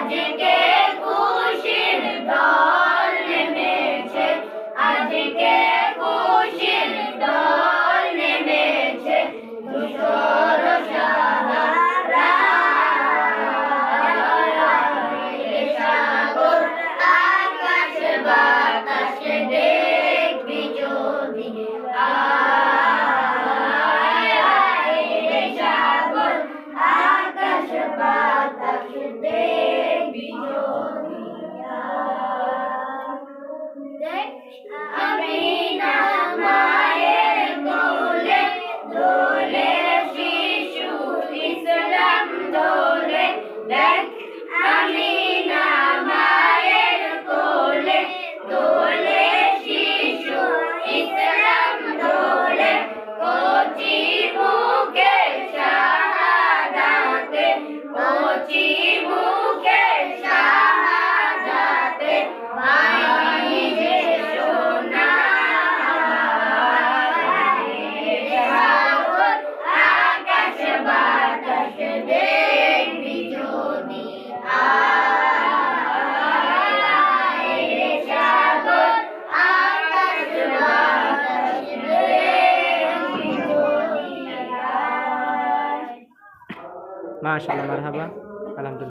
আজকে খুশির ঢল নেমেছে, আজকে খুশির ঢল নেমেছে, ধূসর সাহারা সাগর আকাশ বাতাস দেখবি যদি সাগর আকাশ বাতাস দেখবি যদি আমিনা মায়ের কোলে দোলে শিশু ইসলাম দোলে, দেখ আমিনা মায়ের কোলে দোলে শিশু ইসলাম দোলে, কচি মুখে শাহাদাতে, কচি মুখে শাহাদাতে মাই যে সোনা সাগর আকাশ বাতাস দেখবি যদি সাগর আকাশ বাতাস দেখবি যদি মাশাআল্লাহ, মারহাবা, আলহামদুলিল্লাহ।